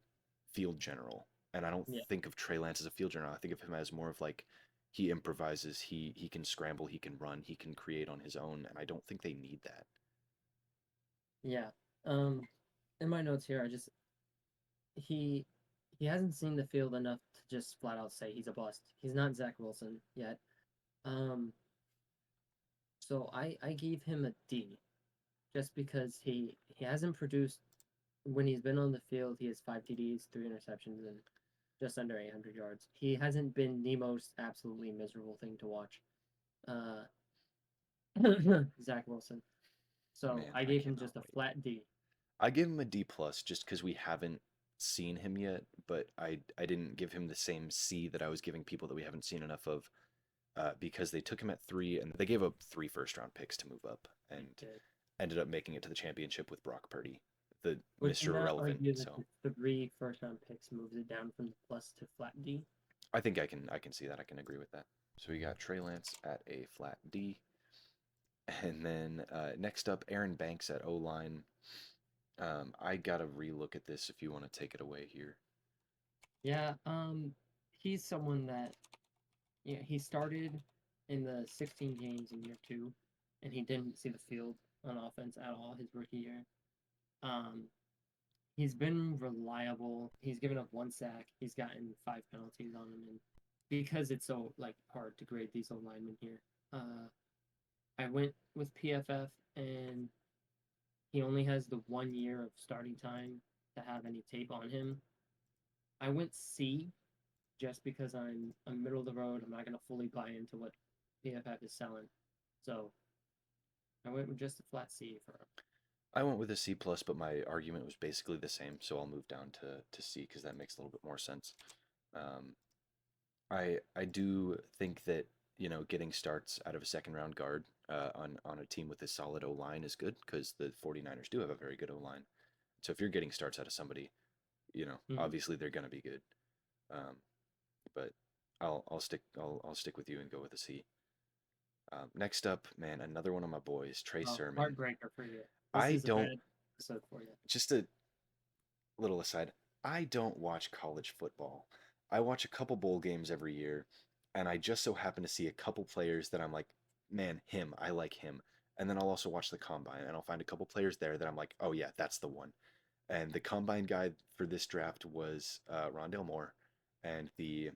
field general. And I don't Yeah, think of Trey Lance as a field general. I think of him as more of like he improvises, he can scramble, he can run, he can create on his own, and I don't think they need that. yeah. Um, in my notes here, I just he he hasn't seen the field enough to just flat out say he's a bust. He's not Zach Wilson yet. Um, so I gave him a D just because he hasn't produced when he's been on the field. He has 5 TDs, 3 interceptions, and just under 800 yards. He hasn't been the most absolutely miserable thing to watch. Uh, Zach Wilson. So Man, I I gave him cannot just a wait. flat D. I give him a D plus just because we haven't seen him yet, but I didn't give him the same C that I was giving people that we haven't seen enough of, because they took him at 3 and they gave up 3 first round picks to move up and They did. ended up making it to the championship with Brock Purdy, the Would you Mr. not Irrelevant. argue that So the 3 first round picks moves it down from the plus to flat D? I think I can see that. I can agree with that. So we got Trey Lance at a flat D, and then next up Aaron Banks at O line. I gotta relook at this if you want to take it away here. Yeah, he's someone that he started in the 16 games in year 2, and he didn't see the field on offense at all his rookie year. Um, he's been reliable. He's given up 1 sack. He's gotten 5 penalties on him, and because it's so like hard to grade these O linemen here, I went with PFF, and he only has the 1 year of starting time to have any tape on him. I went C just because I'm middle of the road. I'm not gonna fully buy into what PFF is selling, so I went with just a flat C for him. I went with a C plus, but my argument was basically the same, so I'll move down to C because that makes a little bit more sense. Um, I do think that getting starts out of a second round guard, on a team with a solid O line is good because the 49ers do have a very good O line. So if you're getting starts out of somebody, Mm-hmm. obviously they're gonna be good. Um, but I'll stick with you and go with a C. Next up, man, another one of my boys, Trey Oh, Sermon. heartbreaker for you. This I is a don't bad episode for you. just a little aside. I don't watch college football. I watch a couple bowl games every year, and I just so happen to see a couple players that I'm like, man, him, I like him. And then I'll also watch the combine, and I'll find a couple players there that I'm like, oh yeah, that's the one. And the combine guy for this draft was Rondale Moore, and the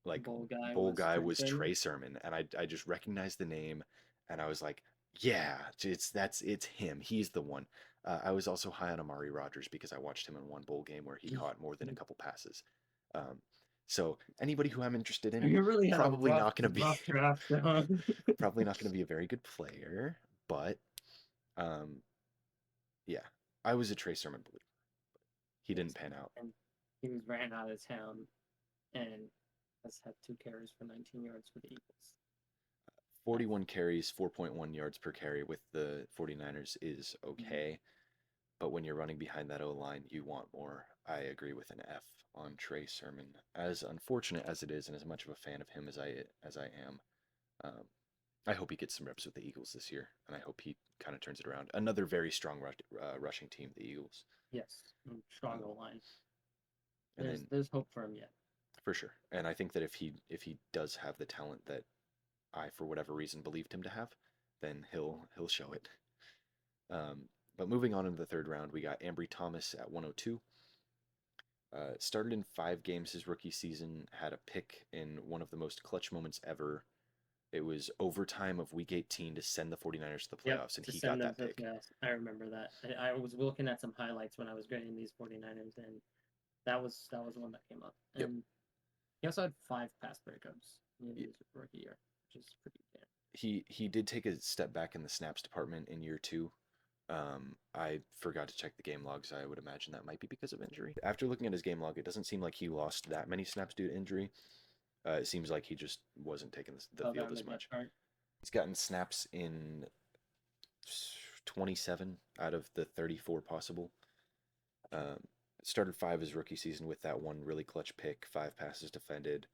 The like bowl guy bowl was guy Trey was Sermon. Trey Sermon, and I just recognized the name, and I was like, yeah, it's him. He's the one. I was also high on Amari Rogers because I watched him in one bowl game where he caught more than a couple passes. Um, so anybody who I'm interested in, You really had a probably not going to be rough draft, huh? probably not going to be a very good player, but um, yeah, I was a Trey Sermon believer. He didn't pan out. And he was ran out of town, and has had 2 carries for 19 yards for the Eagles. 41 carries, 4.1 yards per carry with the 49ers is Mhm. okay. But when you're running behind that O line, you want more. I agree with an F on Trey Sermon. As unfortunate as it is, and as much of a fan of him as I am, um, I hope he gets some reps with the Eagles this year, and I hope he kind of turns it around. Another very strong rushing team, the Eagles. Yes, strong Um, O line. and then There's hope for him yet. for sure, and I think that if he does have the talent that I, for whatever reason, believed him to have, then he'll show it. But moving on into the third round, we got Ambry Thomas at 102. Started in 5 games his rookie season, had a pick in one of the most clutch moments ever. It was overtime of week 18 to send the 49ers to the Yep, playoffs, and to he send got them that to the pick. playoffs. I remember that. I was looking at some highlights when I was grading these 49ers, and that was one that came up. Yep. And he also had 5 pass breakups in his rookie year, which is pretty damn. He did take a step back in the snaps department in year 2. I forgot to check the game logs. I would imagine that might be because of injury. After looking at his game log, it doesn't seem like he lost that many snaps due to injury. It seems like he just wasn't taking the Oh, they're field on the as depth much. chart. He's gotten snaps in 27 out of the 34 possible. Um, Started 5 his rookie season with that one really clutch pick, 5 passes defended,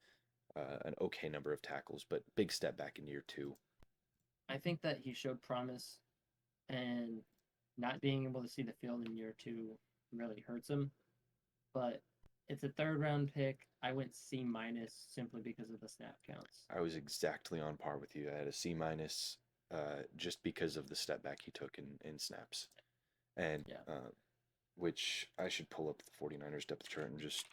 an okay number of tackles, but big step back in year 2. I think that he showed promise, and not being able to see the field in year 2 really hurts him. But it's a third round pick. I went C minus simply because of the snap counts. I was exactly on par with you. I had a C minus just because of the step back he took in snaps. And Yeah. which I should pull up the 49ers depth chart and just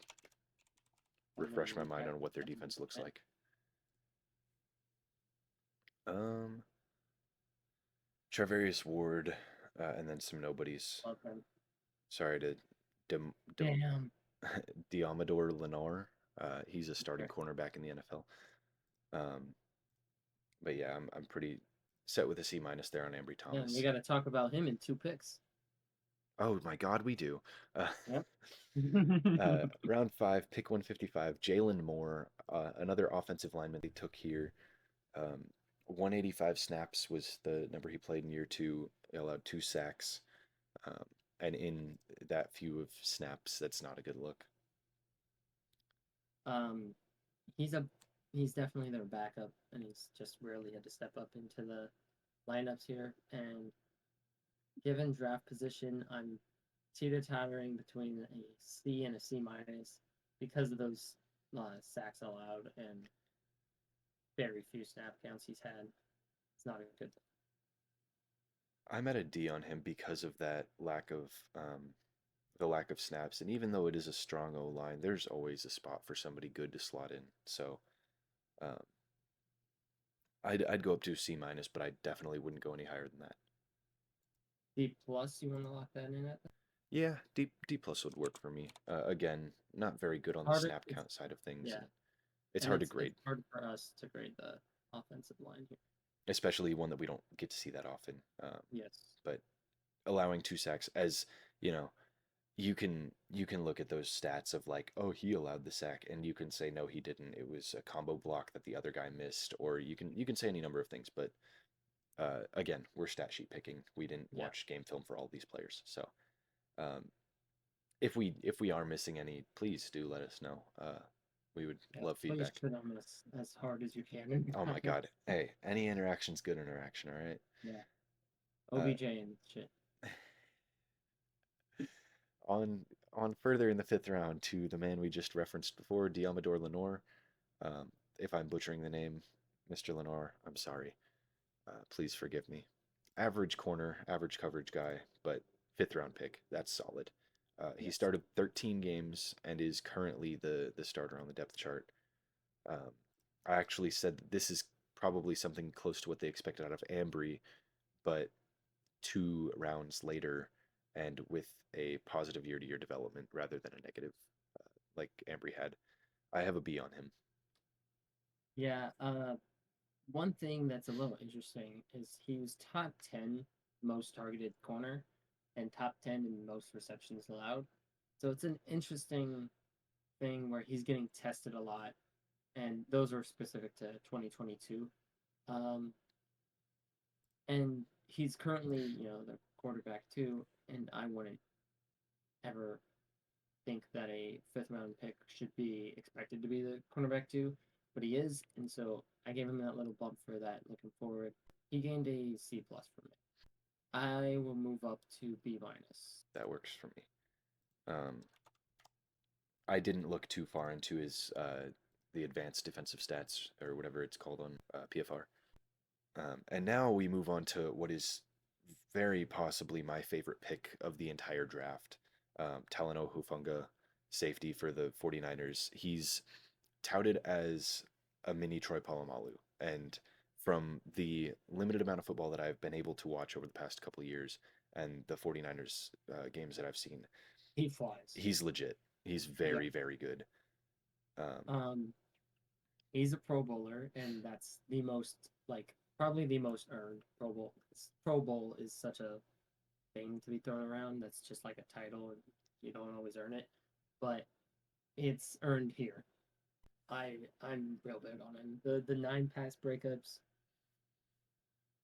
And then refresh my mind on what their defense looks like. Um, Charvarius Ward, and then some nobodies. Love him. Sorry to Damn. Diamador Lenore. He's a starting cornerback in the NFL. Um, but yeah, I'm pretty set with a C minus there on Ambry Yeah, we Thomas. got to talk about him in 2 picks. Oh my God, we do. Yep. Round 5, pick 155, Jalen Moore, another offensive lineman they took here. 185 snaps was the number he played in year 2. He allowed 2 sacks. Um, and in that few of snaps, that's not a good look. um, he's a he's definitely their backup, and he's just rarely had to step up into the lineups here. And given draft position, I'm teeter-tottering between a C and a C minus because of those sacks allowed and very few snap counts he's had. It's not a good. I'm at a D on him because of that lack of the lack of snaps. And even though it is a strong O line, there's always a spot for somebody good to slot in. So um, I'd go up to C minus, but I definitely wouldn't go any higher than that. D plus. You want to lock that in at? Yeah, D plus would work for me. Again, not very good on the Harder. snap count side of things. Yeah, And it's and hard to it's grade, hard for us to grade the offensive line here. especially one that we don't get to see that often. Yes. But allowing 2 sacks, as you know, you can look at those stats of like, oh, he allowed the sack, and you can say no, he didn't. It was a combo block that the other guy missed, or you can say any number of things. But again, we're stat sheet picking. We didn't Yeah. watch game film for all these players, so um, if we are missing any, please do let us know. We would Yeah. love Please feedback. shit on us as hard as you can. Oh my God, hey, any interaction's good interaction, all right? Yeah. Uh, OBJ and shit. on further in the 5th round to the man we just referenced before, Diamador Lenore. If I'm butchering the name, Mr. Lenore, I'm sorry. Please forgive me. Average corner, average coverage guy, but 5th round pick. That's solid. He Yes. started 13 games and is currently the starter on the depth chart. Um, I actually said that this is probably something close to what they expected out of Ambry, but 2 rounds later and with a positive year-to-year development rather than a negative like Ambry had. I have a B on him. Yeah. One thing that's a little interesting is he was top 10 most targeted corner and top 10 in most receptions allowed. So it's an interesting thing where he's getting tested a lot and those are specific to 2022. Um, and he's currently, the quarterback too. And I wouldn't ever think that a fifth round pick should be expected to be the cornerback too, but he is, and so I gave him that little bump for that. Looking forward, he gained a C plus from me. I will move up to B minus. That works for me. I didn't look too far into his the advanced defensive stats or whatever it's called on PFR. And now we move on to what is very possibly my favorite pick of the entire draft. Talanoa Hufanga, safety for the 49ers. He's touted as a mini Troy Polamalu. And from the limited amount of football that I've been able to watch over the past couple of years and the 49ers games that I've seen, He flies. he's legit. He's Yeah. very, very good. Um, he's a Pro Bowler, and that's the most like probably the most earned Pro Bowl. Pro Bowl is such a thing to be thrown around. That's just like a title, and you don't always earn it, but it's earned here. I'm real big on him. The 9 pass breakups.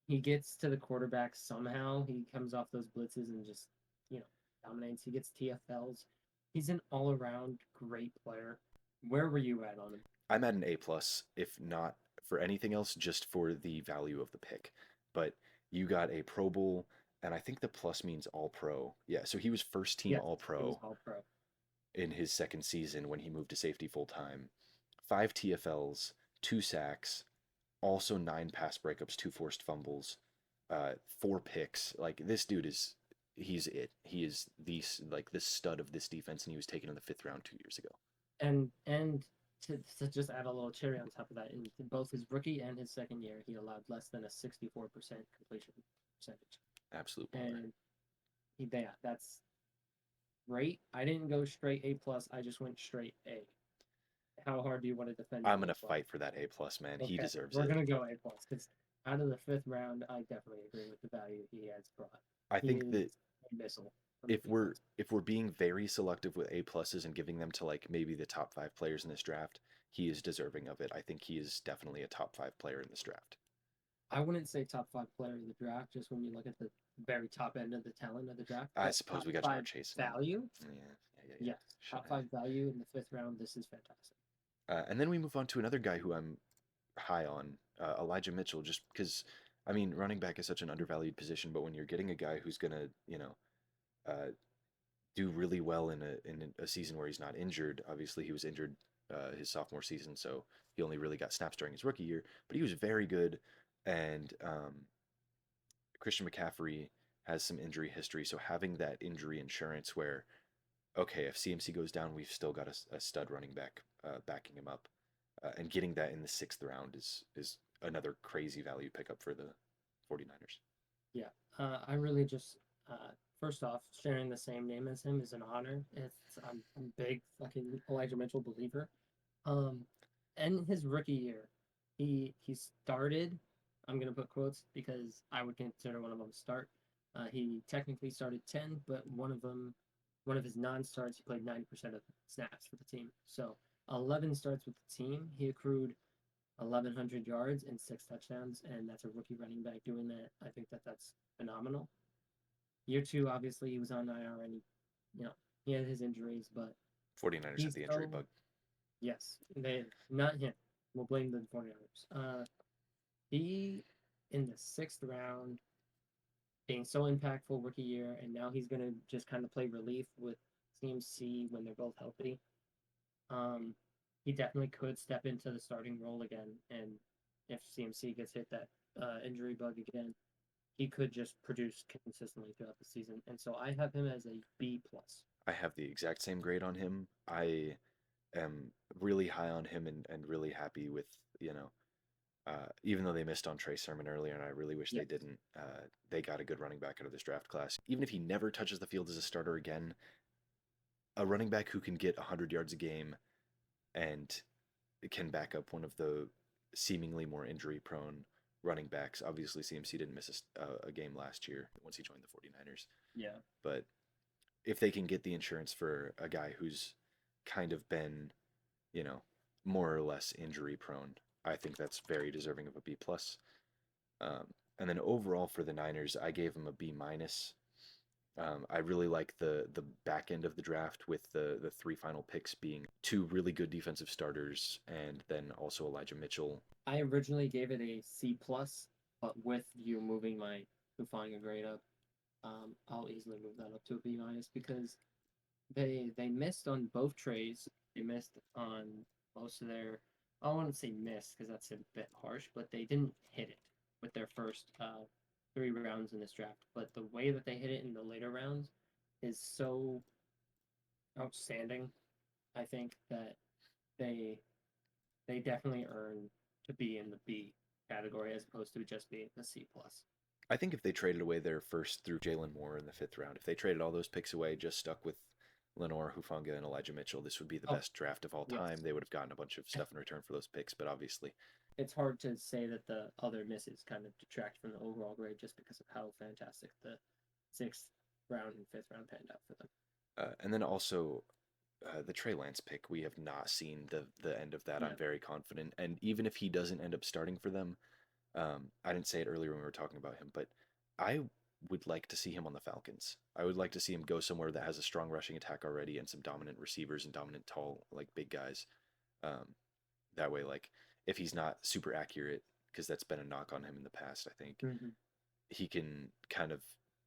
He gets to the quarterback somehow. He comes off those blitzes and just you know dominates. He gets TFLs. He's an all around great player. Where were you at on him? I'm at an A plus, if not for anything else, just for the value of the pick. But you got a Pro Bowl, and I think the plus means All Pro. Yeah, so he was first team Yes, All he was Pro all pro. in his second season when he moved to safety full time. 5 TFLs, 2 sacks, also 9 pass breakups, 2 forced fumbles, 4 picks. Like this dude is, he's it. He is the stud of this defense, and he was taken in the 5th round 2 years ago. And to just add a little cherry on top of that, in both his rookie and his second year, he allowed less than a 64% completion percentage. Absolute baller. And yeah, that's great. I didn't go straight A plus. I just went straight A. How hard do you want to defend? I'm gonna A plus? fight for that A plus, man. He Okay, deserves we're it. gonna go A plus because out of the 5th round, I definitely agree with the value he has brought. I He think is that a missile from the if we're defense. if we're being very selective with A pluses and giving them to like maybe the top 5 players in this draft, he is deserving of it. I think he is definitely a top 5 player in this draft. I wouldn't say top 5 player of the draft, just when you look at the very top end of the talent of the draft, I but suppose top we got Jamar five Chase in. value, Yeah. yes, top 5 value in the 5th round. This is fantastic. And then we move on to another guy who I'm high on, Elijah Mitchell, just because, I mean, running back is such an undervalued position, but when you're getting a guy who's gonna, uh, do really well in a season where he's not injured. Obviously, he was injured his sophomore season, so he only really got snaps during his rookie year. But he was very good, and Christian McCaffrey has some injury history, so having that injury insurance where okay, if CMC goes down, we've still got a stud running back backing him up, and getting that in the 6th round is another crazy value pickup for the 49ers. Yeah, I really just first off, sharing the same name as him is an honor. I'm a big fucking Elijah Mitchell believer. Um, in his rookie year, he started. I'm gonna put quotes because I would consider one of them a start. He technically started 10, but one of his non-starts, he played 90% of snaps for the team. So 11 starts with the team. He accrued 1,100 yards and 6 touchdowns, and that's a rookie running back doing that. I think that's phenomenal. Year two, obviously, he was on IR and he had his injuries, but 49ers have he's the injury so bug. yes, they not him. We'll blame the 49ers. He in the 6th round, being so impactful rookie year, and now he's gonna just kind of play relief with CMC when they're both healthy. Um, he definitely could step into the starting role again, and if CMC gets hit that injury bug again, he could just produce consistently throughout the season. And so I have him as a B plus. I have the exact same grade on him. I am really high on him and really happy with, even though they missed on Trey Sermon earlier, and I really wish they Yes. didn't, they got a good running back out of this draft class. Even if he never touches the field as a starter again, a running back who can get 100 yards a game and can back up one of the seemingly more injury prone running backs. Obviously, CMC didn't miss a game last year once he joined the 49ers. Yeah. But if they can get the insurance for a guy who's kind of been, you know, more or less injury prone. I think that's very deserving of a B plus. And then overall for the Niners, I gave him a B minus. I really like the back end of the draft with the three final picks being two really good defensive starters and then also Elijah Mitchell. I originally gave it a C plus, but with you moving my Hufanga grade up, I'll easily move that up to a B minus because they missed on both trays. They missed on most of their. I don't want to say missed because that's a bit harsh, but they didn't hit it with their first 3 rounds in this draft. But the way that they hit it in the later rounds is so outstanding. I think that they they definitely earn to be in the B category as opposed to just being the C plus. I think if they traded away their first through Jalen Moore in the fifth round, if they traded all those picks away, just stuck with Lenore, Hufanga, and Elijah Mitchell, this would be the Oh, best draft of all time. yes. They would have gotten a bunch of stuff in return for those picks, but obviously. It's hard to say that the other misses kind of detract from the overall grade just because of how fantastic the 6th round and 5th round panned out for them. And then also the Trey Lance pick, we have not seen the end of that. No. I'm very confident, and even if he doesn't end up starting for them, I didn't say it earlier when we were talking about him, but I would like to see him on the Falcons. I would like to see him go somewhere that has a strong rushing attack already and some dominant receivers and dominant tall, like big guys. Um, that way, like if he's not super accurate, because that's been a knock on him in the past, I think Mm-hmm. he can kind of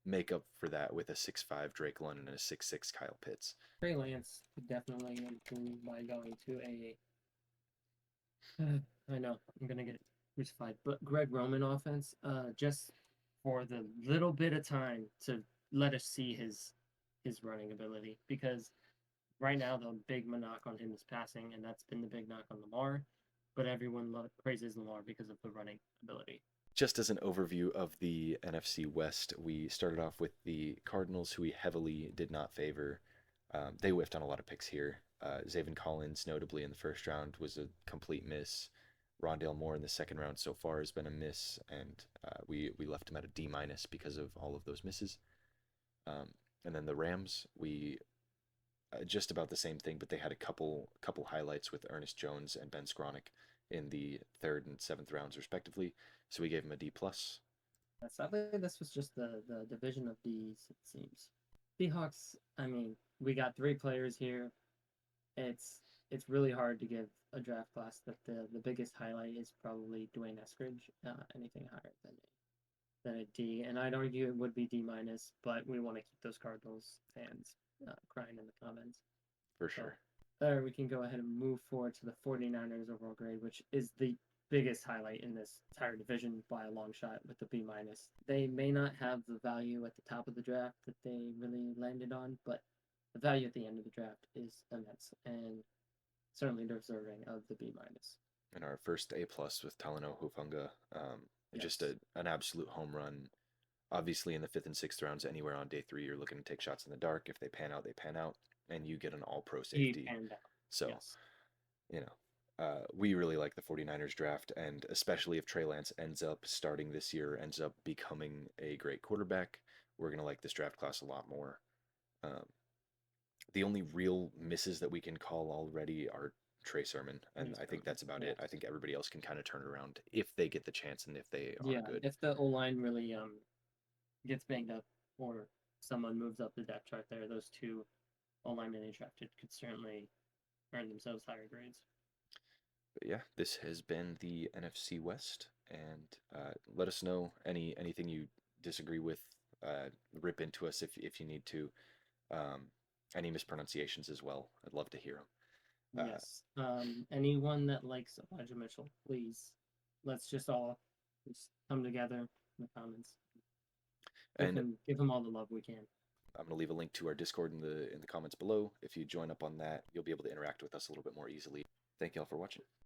make up for that with a 6'5" Drake London and a 6'6" Kyle Pitts. Trey Lance could definitely improve by going to a. I know I'm gonna get crucified, but Greg Roman offense, just for the little bit of time to let us see his running ability because right now the big knock on him is passing, and that's been the big knock on Lamar. But everyone praises Lamar because of the running ability. Just as an overview of the NFC West, we started off with the Cardinals, who we heavily did not favor. They whiffed on a lot of picks here. Zaven Collins, notably in the first round, was a complete miss. Rondale Moore in the second round so far has been a miss, and we left him at a D minus because of all of those misses. And then the Rams, we just about the same thing, but they had a couple highlights with Ernest Jones and Ben Skronik in the third and seventh rounds respectively. So we gave him a D plus. Sadly, this was just the division of D's, it seems. Seahawks, I mean, we got 3 players here. It's really hard to give a draft class that the biggest highlight is probably Dwayne Eskridge. Anything higher than a D, and I'd argue it would be D minus, but we want to keep those Cardinals fans crying in the comments. For So sure. there, we can go ahead and move forward to the 49ers overall grade, which is the biggest highlight in this entire division by a long shot with the B minus. They may not have the value at the top of the draft that they really landed on, but the value at the end of the draft is immense and certainly deserving of the B minus. And our first A plus with Talanoa Hufanga. Just Yes. an absolute home run. Obviously, in the fifth and sixth rounds, anywhere on day three, you're looking to take shots in the dark. If they pan out, they pan out, and you get an all pro He safety. panned out. So, Yes. you know, we really like the 49ers draft, and especially if Trey Lance ends up starting this year, ends up becoming a great quarterback, we're going to like this draft class a lot more. Um, the only real misses that we can call already are Trey Sermon, and I think that's about it. I Yes. think everybody else can kind of turn it around if they get the chance and if they are Yeah. good. If the O line really gets banged up or someone moves up the depth chart there, those two O linemen they drafted could certainly earn themselves higher grades. But yeah, this has been the NFC West, and let us know anything you disagree with. Rip into us if you need to. Um, any mispronunciations as well. I'd love to hear them. Yes. Anyone that likes Elijah Mitchell, please, let's just all just come together in the comments. And Give him all the love we can. I'm gonna leave a link to our Discord in the comments below. If you join up on that, you'll be able to interact with us a little bit more easily. Thank you all for watching.